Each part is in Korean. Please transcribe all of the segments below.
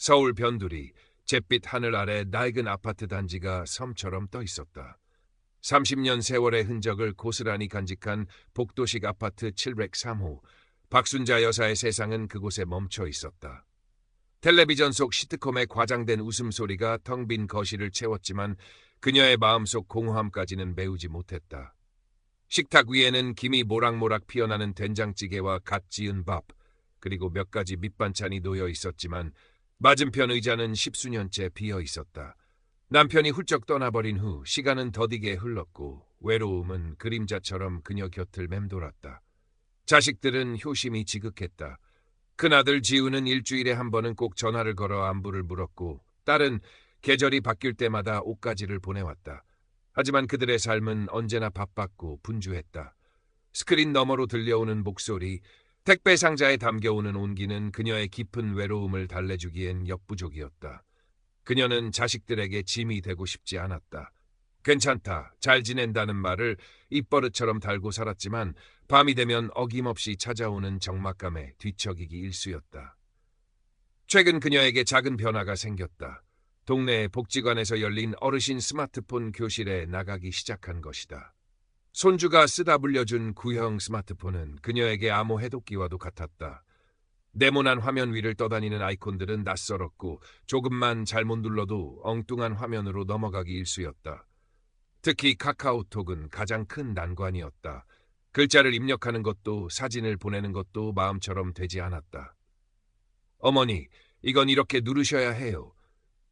서울 변두리, 잿빛 하늘 아래 낡은 아파트 단지가 섬처럼 떠 있었다. 30년 세월의 흔적을 고스란히 간직한 복도식 아파트 703호, 박순자 여사의 세상은 그곳에 멈춰 있었다. 텔레비전 속 시트콤의 과장된 웃음소리가 텅 빈 거실을 채웠지만 그녀의 마음속 공허함까지는 메우지 못했다. 식탁 위에는 김이 모락모락 피어나는 된장찌개와 갓 지은 밥, 그리고 몇 가지 밑반찬이 놓여 있었지만 맞은편 의자는 십수년째 비어 있었다. 남편이 훌쩍 떠나버린 후 시간은 더디게 흘렀고 외로움은 그림자처럼 그녀 곁을 맴돌았다. 자식들은 효심이 지극했다. 큰아들 지우는 일주일에 한 번은 꼭 전화를 걸어 안부를 물었고 딸은 계절이 바뀔 때마다 옷가지를 보내왔다. 하지만 그들의 삶은 언제나 바빴고 분주했다. 스크린 너머로 들려오는 목소리, 택배 상자에 담겨오는 온기는 그녀의 깊은 외로움을 달래주기엔 역부족이었다. 그녀는 자식들에게 짐이 되고 싶지 않았다. 괜찮다, 잘 지낸다는 말을 입버릇처럼 달고 살았지만 밤이 되면 어김없이 찾아오는 적막감에 뒤척이기 일쑤였다. 최근 그녀에게 작은 변화가 생겼다. 동네 복지관에서 열린 어르신 스마트폰 교실에 나가기 시작한 것이다. 손주가 쓰다 불려준 구형 스마트폰은 그녀에게 암호 해독기와도 같았다. 네모난 화면 위를 떠다니는 아이콘들은 낯설었고 조금만 잘못 눌러도 엉뚱한 화면으로 넘어가기 일쑤였다. 특히 카카오톡은 가장 큰 난관이었다. 글자를 입력하는 것도 사진을 보내는 것도 마음처럼 되지 않았다. 어머니, 이건 이렇게 누르셔야 해요.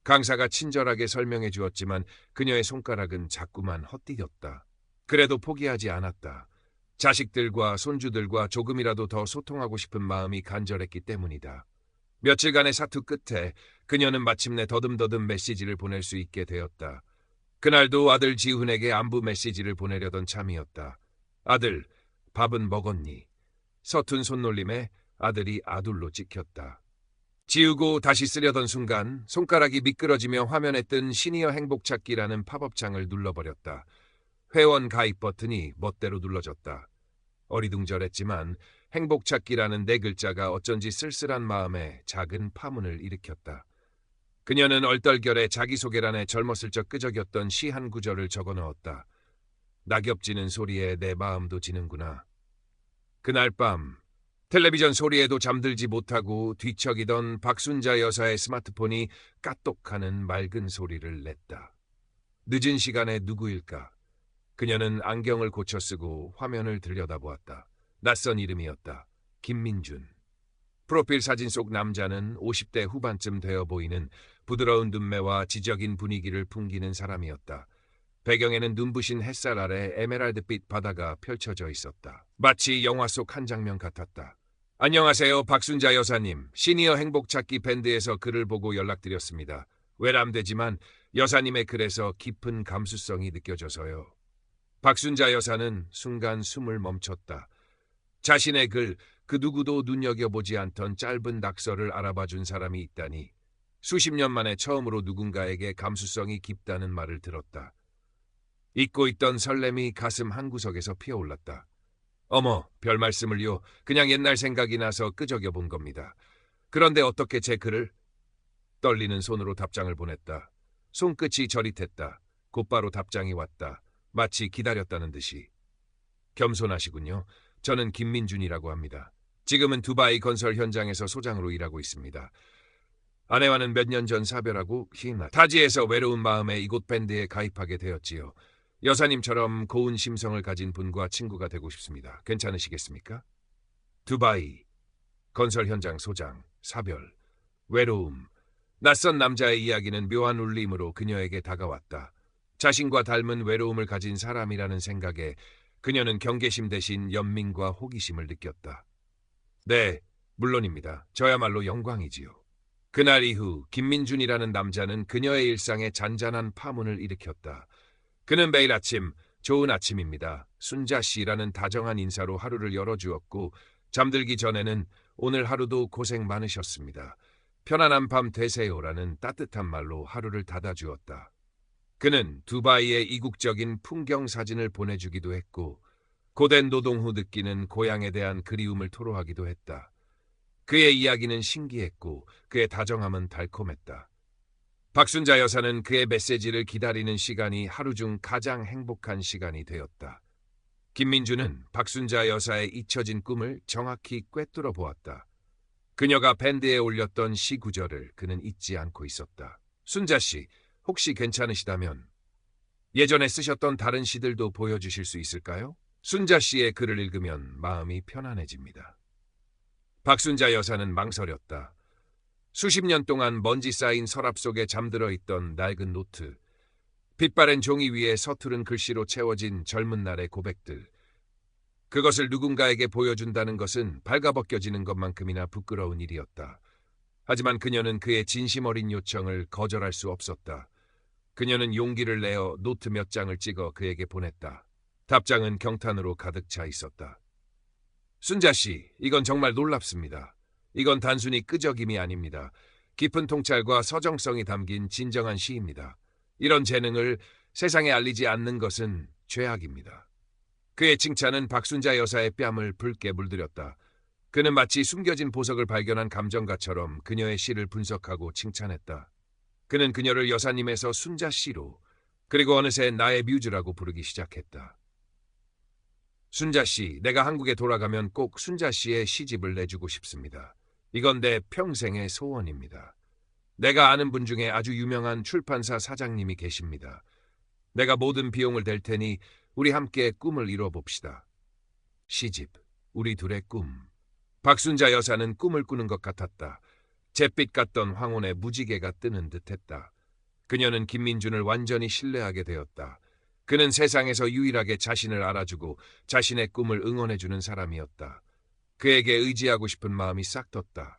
강사가 친절하게 설명해 주었지만 그녀의 손가락은 자꾸만 헛디뎠다. 그래도 포기하지 않았다. 자식들과 손주들과 조금이라도 더 소통하고 싶은 마음이 간절했기 때문이다. 며칠간의 사투 끝에 그녀는 마침내 더듬더듬 메시지를 보낼 수 있게 되었다. 그날도 아들 지훈에게 안부 메시지를 보내려던 참이었다. 아들, 밥은 먹었니? 서툰 손놀림에 아들이 아둘로 찍혔다. 지우고 다시 쓰려던 순간 손가락이 미끄러지며 화면에 뜬 시니어 행복찾기라는 팝업창을 눌러버렸다. 회원 가입 버튼이 멋대로 눌러졌다. 어리둥절했지만 행복찾기라는 네 글자가 어쩐지 쓸쓸한 마음에 작은 파문을 일으켰다. 그녀는 얼떨결에 자기소개란에 젊었을 적 끄적였던 시 한 구절을 적어 넣었다. 낙엽 지는 소리에 내 마음도 지는구나. 그날 밤 텔레비전 소리에도 잠들지 못하고 뒤척이던 박순자 여사의 스마트폰이 까똑하는 맑은 소리를 냈다. 늦은 시간에 누구일까? 그녀는 안경을 고쳐 쓰고 화면을 들여다보았다. 낯선 이름이었다. 김민준. 프로필 사진 속 남자는 50대 후반쯤 되어 보이는 부드러운 눈매와 지적인 분위기를 풍기는 사람이었다. 배경에는 눈부신 햇살 아래 에메랄드빛 바다가 펼쳐져 있었다. 마치 영화 속 한 장면 같았다. 안녕하세요, 박순자 여사님. 시니어 행복찾기 밴드에서 글을 보고 연락드렸습니다. 외람되지만 여사님의 글에서 깊은 감수성이 느껴져서요. 박순자 여사는 순간 숨을 멈췄다. 자신의 글, 그 누구도 눈여겨보지 않던 짧은 낙서를 알아봐준 사람이 있다니. 수십 년 만에 처음으로 누군가에게 감수성이 깊다는 말을 들었다. 잊고 있던 설렘이 가슴 한구석에서 피어올랐다. 어머, 별 말씀을요. 그냥 옛날 생각이 나서 끄적여 본 겁니다. 그런데 어떻게 제 글을? 떨리는 손으로 답장을 보냈다. 손끝이 저릿했다. 곧바로 답장이 왔다. 마치 기다렸다는 듯이. 겸손하시군요. 저는 김민준이라고 합니다. 지금은 두바이 건설 현장에서 소장으로 일하고 있습니다. 아내와는 몇 년 전 사별하고 타지에서 외로운 마음에 이곳 밴드에 가입하게 되었지요. 여사님처럼 고운 심성을 가진 분과 친구가 되고 싶습니다. 괜찮으시겠습니까? 두바이, 건설 현장 소장, 사별, 외로움. 낯선 남자의 이야기는 묘한 울림으로 그녀에게 다가왔다. 자신과 닮은 외로움을 가진 사람이라는 생각에 그녀는 경계심 대신 연민과 호기심을 느꼈다. 네, 물론입니다. 저야말로 영광이지요. 그날 이후 김민준이라는 남자는 그녀의 일상에 잔잔한 파문을 일으켰다. 그는 매일 아침, 좋은 아침입니다. 순자 씨라는 다정한 인사로 하루를 열어주었고 잠들기 전에는 오늘 하루도 고생 많으셨습니다. 편안한 밤 되세요라는 따뜻한 말로 하루를 닫아주었다. 그는 두바이의 이국적인 풍경 사진을 보내주기도 했고 고된 노동 후 느끼는 고향에 대한 그리움을 토로하기도 했다. 그의 이야기는 신기했고 그의 다정함은 달콤했다. 박순자 여사는 그의 메시지를 기다리는 시간이 하루 중 가장 행복한 시간이 되었다. 김민주는 박순자 여사의 잊혀진 꿈을 정확히 꿰뚫어 보았다. 그녀가 밴드에 올렸던 시 구절을 그는 잊지 않고 있었다. 순자 씨, 혹시 괜찮으시다면 예전에 쓰셨던 다른 시들도 보여주실 수 있을까요? 순자 씨의 글을 읽으면 마음이 편안해집니다. 박순자 여사는 망설였다. 수십 년 동안 먼지 쌓인 서랍 속에 잠들어 있던 낡은 노트, 빛바랜 종이 위에 서투른 글씨로 채워진 젊은 날의 고백들. 그것을 누군가에게 보여준다는 것은 발가벗겨지는 것만큼이나 부끄러운 일이었다. 하지만 그녀는 그의 진심 어린 요청을 거절할 수 없었다. 그녀는 용기를 내어 노트 몇 장을 찍어 그에게 보냈다. 답장은 경탄으로 가득 차 있었다. 순자 씨, 이건 정말 놀랍습니다. 이건 단순히 끄적임이 아닙니다. 깊은 통찰과 서정성이 담긴 진정한 시입니다. 이런 재능을 세상에 알리지 않는 것은 죄악입니다. 그의 칭찬은 박순자 여사의 뺨을 붉게 물들였다. 그는 마치 숨겨진 보석을 발견한 감정가처럼 그녀의 시를 분석하고 칭찬했다. 그는 그녀를 여사님에서 순자 씨로, 그리고 어느새 나의 뮤즈라고 부르기 시작했다. 순자 씨, 내가 한국에 돌아가면 꼭 순자 씨의 시집을 내주고 싶습니다. 이건 내 평생의 소원입니다. 내가 아는 분 중에 아주 유명한 출판사 사장님이 계십니다. 내가 모든 비용을 댈 테니 우리 함께 꿈을 이뤄봅시다. 시집, 우리 둘의 꿈. 박순자 여사는 꿈을 꾸는 것 같았다. 잿빛 같던 황혼의 무지개가 뜨는 듯했다. 그녀는 김민준을 완전히 신뢰하게 되었다. 그는 세상에서 유일하게 자신을 알아주고 자신의 꿈을 응원해주는 사람이었다. 그에게 의지하고 싶은 마음이 싹 텄다.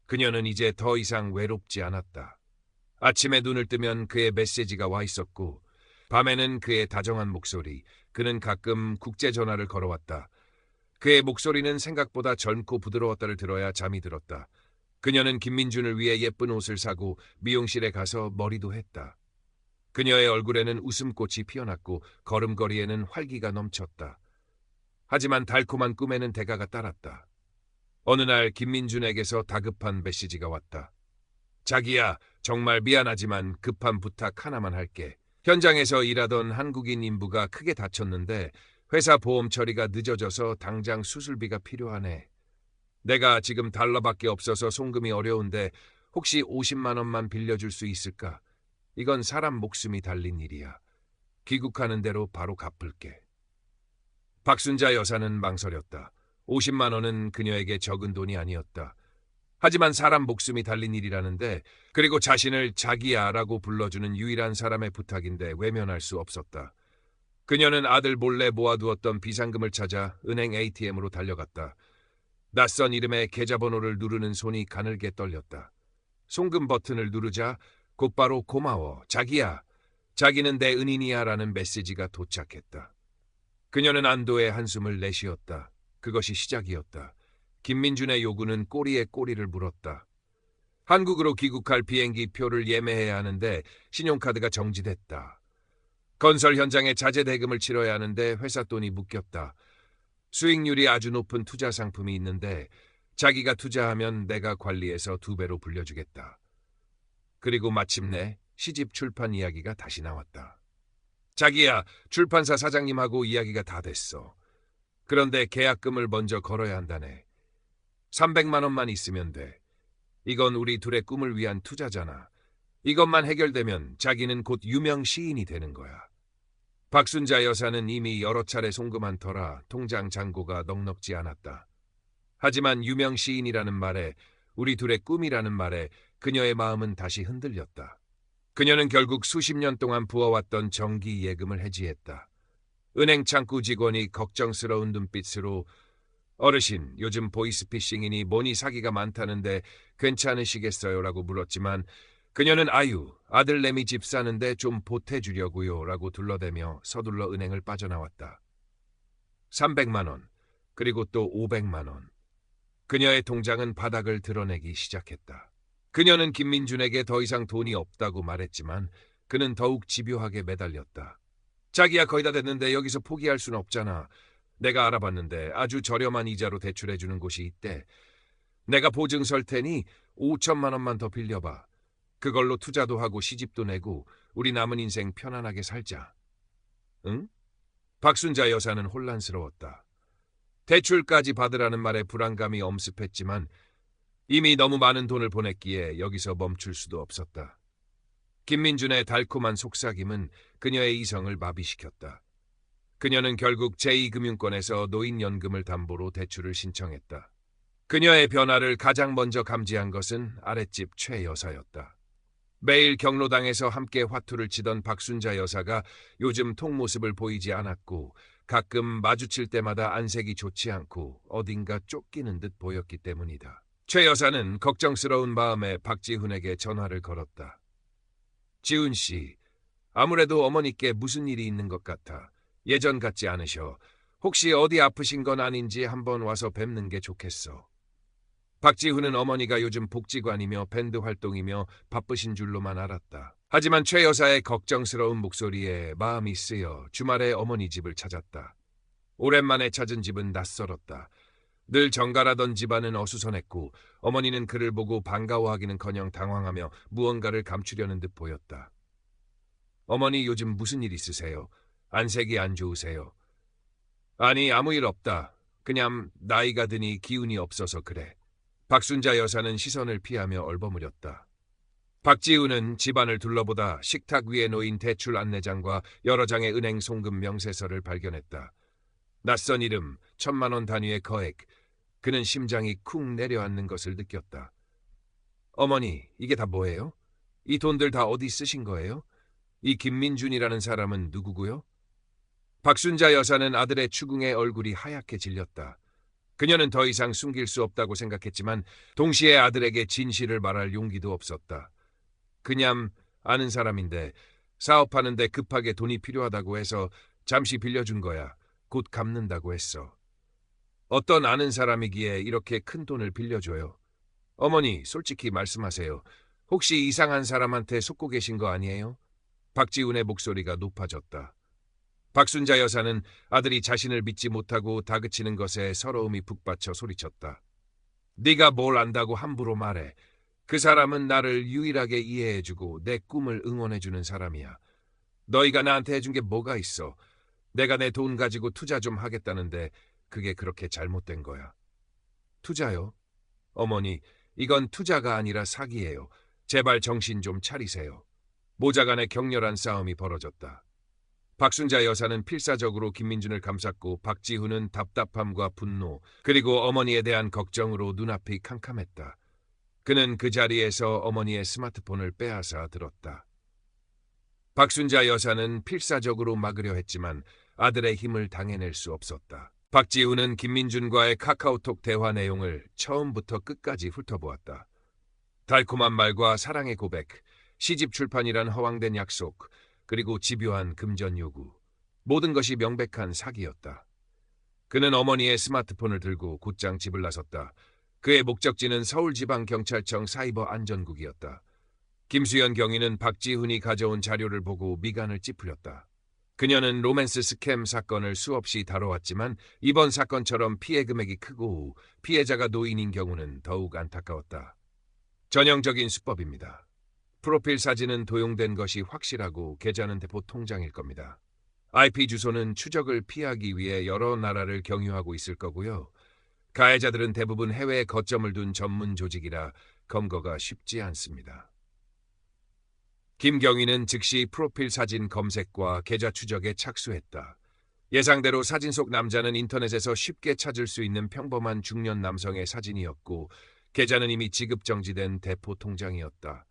그녀는 이제 더 이상 외롭지 않았다. 아침에 눈을 뜨면 그의 메시지가 와 있었고 밤에는 그의 다정한 목소리, 그는 가끔 국제전화를 걸어왔다. 그의 목소리는 생각보다 젊고 부드러웠다를 들어야 잠이 들었다. 그녀는 김민준을 위해 예쁜 옷을 사고 미용실에 가서 머리도 했다. 그녀의 얼굴에는 웃음꽃이 피어났고 걸음걸이에는 활기가 넘쳤다. 하지만 달콤한 꿈에는 대가가 따랐다. 어느 날 김민준에게서 다급한 메시지가 왔다. 자기야, 정말 미안하지만 급한 부탁 하나만 할게. 현장에서 일하던 한국인 인부가 크게 다쳤는데 회사 보험 처리가 늦어져서 당장 수술비가 필요하네. 내가 지금 달러밖에 없어서 송금이 어려운데 혹시 50만 원만 빌려줄 수 있을까? 이건 사람 목숨이 달린 일이야. 귀국하는 대로 바로 갚을게. 박순자 여사는 망설였다. 50만 원은 그녀에게 적은 돈이 아니었다. 하지만 사람 목숨이 달린 일이라는데, 그리고 자신을 자기야라고 불러주는 유일한 사람의 부탁인데 외면할 수 없었다. 그녀는 아들 몰래 모아두었던 비상금을 찾아 은행 ATM으로 달려갔다. 낯선 이름의 계좌번호를 누르는 손이 가늘게 떨렸다. 송금 버튼을 누르자 곧바로 고마워, 자기야. 자기는 내 은인이야 라는 메시지가 도착했다. 그녀는 안도의 한숨을 내쉬었다. 그것이 시작이었다. 김민준의 요구는 꼬리에 꼬리를 물었다. 한국으로 귀국할 비행기 표를 예매해야 하는데 신용카드가 정지됐다. 건설 현장에 자재 대금을 치러야 하는데 회사 돈이 묶였다. 수익률이 아주 높은 투자 상품이 있는데 자기가 투자하면 내가 관리해서 2배로 불려주겠다. 그리고 마침내 시집 출판 이야기가 다시 나왔다. 자기야, 출판사 사장님하고 이야기가 다 됐어. 그런데 계약금을 먼저 걸어야 한다네. 300만 원만 있으면 돼. 이건 우리 둘의 꿈을 위한 투자잖아. 이것만 해결되면 자기는 곧 유명 시인이 되는 거야. 박순자 여사는 이미 여러 차례 송금한 터라 통장 잔고가 넉넉지 않았다. 하지만 유명 시인이라는 말에, 우리 둘의 꿈이라는 말에 그녀의 마음은 다시 흔들렸다. 그녀는 결국 수십 년 동안 부어왔던 정기 예금을 해지했다. 은행 창구 직원이 걱정스러운 눈빛으로 어르신, 요즘 보이스피싱이니 뭐니 사기가 많다는데 괜찮으시겠어요? 라고 물었지만 그녀는 아유, 아들내미 집 사는데 좀 보태주려고요 라고 둘러대며 서둘러 은행을 빠져나왔다. 300만 원, 그리고 또 500만 원. 그녀의 통장은 바닥을 드러내기 시작했다. 그녀는 김민준에게 더 이상 돈이 없다고 말했지만 그는 더욱 집요하게 매달렸다. 자기야, 거의 다 됐는데 여기서 포기할 수는 없잖아. 내가 알아봤는데 아주 저렴한 이자로 대출해주는 곳이 있대. 내가 보증 설 테니 5천만 원만 더 빌려봐. 그걸로 투자도 하고 시집도 내고 우리 남은 인생 편안하게 살자. 응? 박순자 여사는 혼란스러웠다. 대출까지 받으라는 말에 불안감이 엄습했지만 이미 너무 많은 돈을 보냈기에 여기서 멈출 수도 없었다. 김민준의 달콤한 속삭임은 그녀의 이성을 마비시켰다. 그녀는 결국 제2금융권에서 노인연금을 담보로 대출을 신청했다. 그녀의 변화를 가장 먼저 감지한 것은 아랫집 최 여사였다. 매일 경로당에서 함께 화투를 치던 박순자 여사가 요즘 통모습을 보이지 않았고 가끔 마주칠 때마다 안색이 좋지 않고 어딘가 쫓기는 듯 보였기 때문이다. 최 여사는 걱정스러운 마음에 박지훈에게 전화를 걸었다. 지훈 씨, 아무래도 어머니께 무슨 일이 있는 것 같아. 예전 같지 않으셔. 혹시 어디 아프신 건 아닌지 한번 와서 뵙는 게 좋겠어. 박지훈은 어머니가 요즘 복지관이며 밴드 활동이며 바쁘신 줄로만 알았다. 하지만 최 여사의 걱정스러운 목소리에 마음이 쓰여 주말에 어머니 집을 찾았다. 오랜만에 찾은 집은 낯설었다. 늘 정갈하던 집안은 어수선했고 어머니는 그를 보고 반가워하기는커녕 당황하며 무언가를 감추려는 듯 보였다. 어머니 요즘 무슨 일 있으세요? 안색이 안 좋으세요? 아니 아무 일 없다. 그냥 나이가 드니 기운이 없어서 그래. 박순자 여사는 시선을 피하며 얼버무렸다. 박지훈은 집안을 둘러보다 식탁 위에 놓인 대출 안내장과 여러 장의 은행 송금 명세서를 발견했다. 낯선 이름, 1,000만 원 단위의 거액. 그는 심장이 쿵 내려앉는 것을 느꼈다. 어머니, 이게 다 뭐예요? 이 돈들 다 어디 쓰신 거예요? 이 김민준이라는 사람은 누구고요? 박순자 여사는 아들의 추궁에 얼굴이 하얗게 질렸다. 그녀는 더 이상 숨길 수 없다고 생각했지만 동시에 아들에게 진실을 말할 용기도 없었다. 그냥 아는 사람인데 사업하는데 급하게 돈이 필요하다고 해서 잠시 빌려준 거야. 곧 갚는다고 했어. 어떤 아는 사람이기에 이렇게 큰 돈을 빌려줘요? 어머니, 솔직히 말씀하세요. 혹시 이상한 사람한테 속고 계신 거 아니에요? 박지훈의 목소리가 높아졌다. 박순자 여사는 아들이 자신을 믿지 못하고 다그치는 것에 서러움이 북받쳐 소리쳤다. 네가 뭘 안다고 함부로 말해. 그 사람은 나를 유일하게 이해해주고 내 꿈을 응원해주는 사람이야. 너희가 나한테 해준 게 뭐가 있어? 내가 내 돈 가지고 투자 좀 하겠다는데 그게 그렇게 잘못된 거야. 투자요? 어머니, 이건 투자가 아니라 사기예요. 제발 정신 좀 차리세요. 모자 간의 격렬한 싸움이 벌어졌다. 박순자 여사는 필사적으로 김민준을 감쌌고 박지훈은 답답함과 분노 그리고 어머니에 대한 걱정으로 눈앞이 캄캄했다. 그는 그 자리에서 어머니의 스마트폰을 빼앗아 들었다. 박순자 여사는 필사적으로 막으려 했지만 아들의 힘을 당해낼 수 없었다. 박지훈은 김민준과의 카카오톡 대화 내용을 처음부터 끝까지 훑어보았다. 달콤한 말과 사랑의 고백, 시집 출판이란 허황된 약속, 그리고 집요한 금전 요구. 모든 것이 명백한 사기였다. 그는 어머니의 스마트폰을 들고 곧장 집을 나섰다. 그의 목적지는 서울지방경찰청 사이버 안전국이었다. 김수연 경위는 박지훈이 가져온 자료를 보고 미간을 찌푸렸다. 그녀는 로맨스 스캠 사건을 수없이 다뤄왔지만 이번 사건처럼 피해 금액이 크고 피해자가 노인인 경우는 더욱 안타까웠다. 전형적인 수법입니다. 프로필 사진은 도용된 것이 확실하고 계좌는 대포 통장일 겁니다. IP 주소는 추적을 피하기 위해 여러 나라를 경유하고 있을 거고요. 가해자들은 대부분 해외에 거점을 둔 전문 조직이라 검거가 쉽지 않습니다. 김경희는 즉시 프로필 사진 검색과 계좌 추적에 착수했다. 예상대로 사진 속 남자는 인터넷에서 쉽게 찾을 수 있는 평범한 중년 남성의 사진이었고 계좌는 이미 지급 정지된 대포 통장이었다.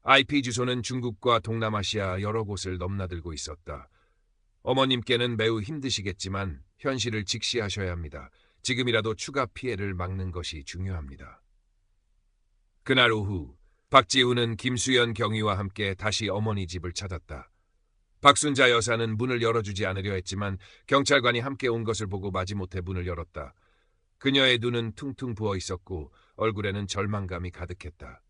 IP 주소는 중국과 동남아시아 여러 곳을 넘나들고 있었다. 어머님께는 매우 힘드시겠지만 현실을 직시하셔야 합니다. 지금이라도 추가 피해를 막는 것이 중요합니다. 그날 오후 박지훈은 김수연 경위와 함께 다시 어머니 집을 찾았다. 박순자 여사는 문을 열어주지 않으려 했지만 경찰관이 함께 온 것을 보고 마지못해 문을 열었다. 그녀의 눈은 퉁퉁 부어 있었고 얼굴에는 절망감이 가득했다.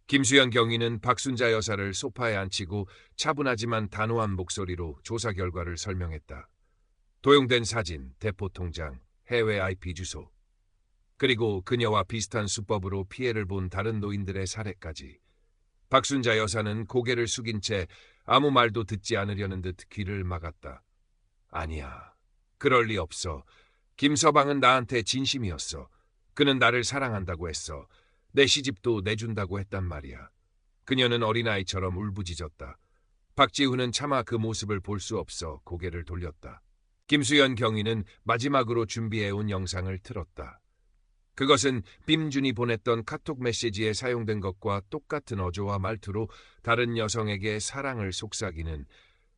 김수연 경위는 박순자 여사를 소파에 앉히고 차분하지만 단호한 목소리로 조사 결과를 설명했다. 도용된 사진, 대포 통장, 해외 IP 주소. 그리고 그녀와 비슷한 수법으로 피해를 본 다른 노인들의 사례까지. 박순자 여사는 고개를 숙인 채 아무 말도 듣지 않으려는 듯 귀를 막았다. 아니야. 그럴 리 없어. 김서방은 나한테 진심이었어. 그는 나를 사랑한다고 했어. 내 시집도 내준다고 했단 말이야. 그녀는 어린아이처럼 울부짖었다. 박지훈은 차마 그 모습을 볼 수 없어 고개를 돌렸다. 김수연 경위는 마지막으로 준비해온 영상을 틀었다. 그것은 빔준이 보냈던 카톡 메시지에 사용된 것과 똑같은 어조와 말투로 다른 여성에게 사랑을 속삭이는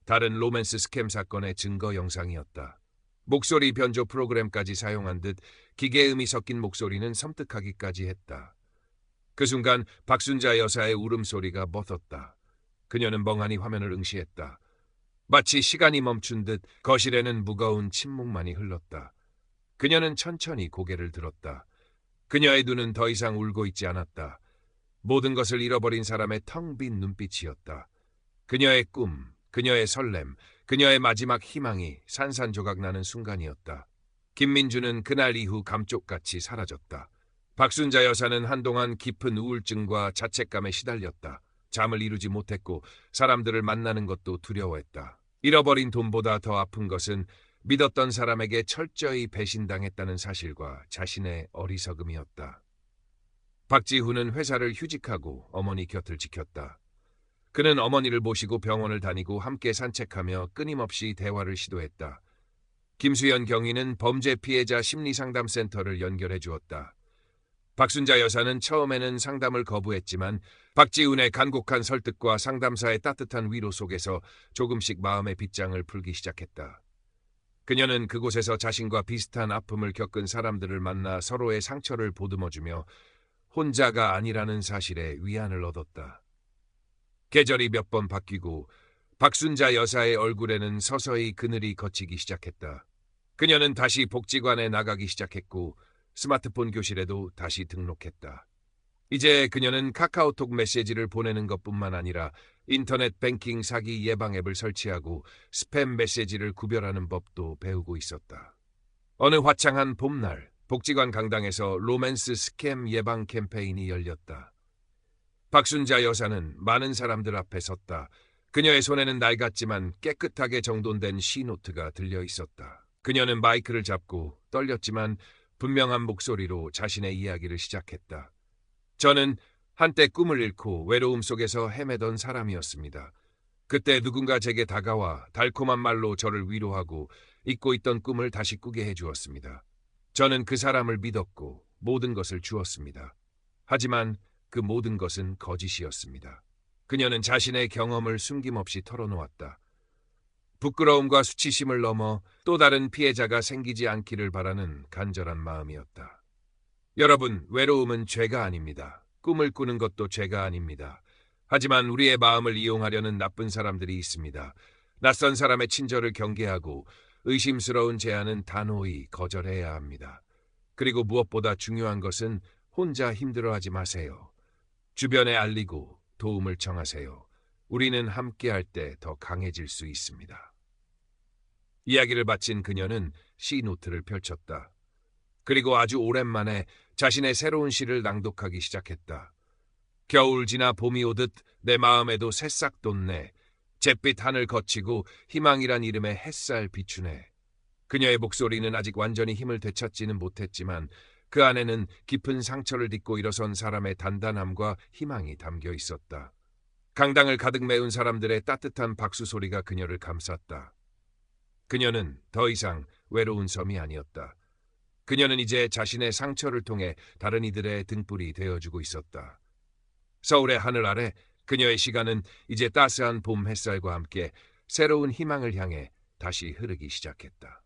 다른 로맨스 스캠 사건의 증거 영상이었다. 목소리 변조 프로그램까지 사용한 듯 기계음이 섞인 목소리는 섬뜩하기까지 했다. 그 순간 박순자 여사의 울음소리가 멎었다. 그녀는 멍하니 화면을 응시했다. 마치 시간이 멈춘 듯 거실에는 무거운 침묵만이 흘렀다. 그녀는 천천히 고개를 들었다. 그녀의 눈은 더 이상 울고 있지 않았다. 모든 것을 잃어버린 사람의 텅 빈 눈빛이었다. 그녀의 꿈, 그녀의 설렘, 그녀의 마지막 희망이 산산조각 나는 순간이었다. 김민주는 그날 이후 감쪽같이 사라졌다. 박순자 여사는 한동안 깊은 우울증과 자책감에 시달렸다. 잠을 이루지 못했고 사람들을 만나는 것도 두려워했다. 잃어버린 돈보다 더 아픈 것은 믿었던 사람에게 철저히 배신당했다는 사실과 자신의 어리석음이었다. 박지훈은 회사를 휴직하고 어머니 곁을 지켰다. 그는 어머니를 모시고 병원을 다니고 함께 산책하며 끊임없이 대화를 시도했다. 김수연 경위는 범죄 피해자 심리상담센터를 연결해 주었다. 박순자 여사는 처음에는 상담을 거부했지만 박지훈의 간곡한 설득과 상담사의 따뜻한 위로 속에서 조금씩 마음의 빗장을 풀기 시작했다. 그녀는 그곳에서 자신과 비슷한 아픔을 겪은 사람들을 만나 서로의 상처를 보듬어주며 혼자가 아니라는 사실에 위안을 얻었다. 계절이 몇 번 바뀌고 박순자 여사의 얼굴에는 서서히 그늘이 걷히기 시작했다. 그녀는 다시 복지관에 나가기 시작했고 스마트폰 교실에도 다시 등록했다. 이제 그녀는 카카오톡 메시지를 보내는 것뿐만 아니라 인터넷 뱅킹 사기 예방 앱을 설치하고 스팸 메시지를 구별하는 법도 배우고 있었다. 어느 화창한 봄날, 복지관 강당에서 로맨스 스캠 예방 캠페인이 열렸다. 박순자 여사는 많은 사람들 앞에 섰다. 그녀의 손에는 낡았지만 깨끗하게 정돈된 시노트가 들려 있었다. 그녀는 마이크를 잡고 떨렸지만 분명한 목소리로 자신의 이야기를 시작했다. 저는 한때 꿈을 잃고 외로움 속에서 헤매던 사람이었습니다. 그때 누군가 제게 다가와 달콤한 말로 저를 위로하고 잊고 있던 꿈을 다시 꾸게 해주었습니다. 저는 그 사람을 믿었고 모든 것을 주었습니다. 하지만 그 모든 것은 거짓이었습니다. 그녀는 자신의 경험을 숨김없이 털어놓았다. 부끄러움과 수치심을 넘어 또 다른 피해자가 생기지 않기를 바라는 간절한 마음이었다. 여러분, 외로움은 죄가 아닙니다. 꿈을 꾸는 것도 죄가 아닙니다. 하지만 우리의 마음을 이용하려는 나쁜 사람들이 있습니다. 낯선 사람의 친절을 경계하고 의심스러운 제안은 단호히 거절해야 합니다. 그리고 무엇보다 중요한 것은 혼자 힘들어하지 마세요. 주변에 알리고 도움을 청하세요. 우리는 함께할 때 더 강해질 수 있습니다. 이야기를 마친 그녀는 시노트를 펼쳤다. 그리고 아주 오랜만에 자신의 새로운 시를 낭독하기 시작했다. 겨울 지나 봄이 오듯 내 마음에도 새싹 돋네. 잿빛 하늘 거치고 희망이란 이름의 햇살 비추네. 그녀의 목소리는 아직 완전히 힘을 되찾지는 못했지만 그 안에는 깊은 상처를 딛고 일어선 사람의 단단함과 희망이 담겨 있었다. 강당을 가득 메운 사람들의 따뜻한 박수 소리가 그녀를 감쌌다. 그녀는 더 이상 외로운 섬이 아니었다. 그녀는 이제 자신의 상처를 통해 다른 이들의 등불이 되어주고 있었다. 서울의 하늘 아래 그녀의 시간은 이제 따스한 봄 햇살과 함께 새로운 희망을 향해 다시 흐르기 시작했다.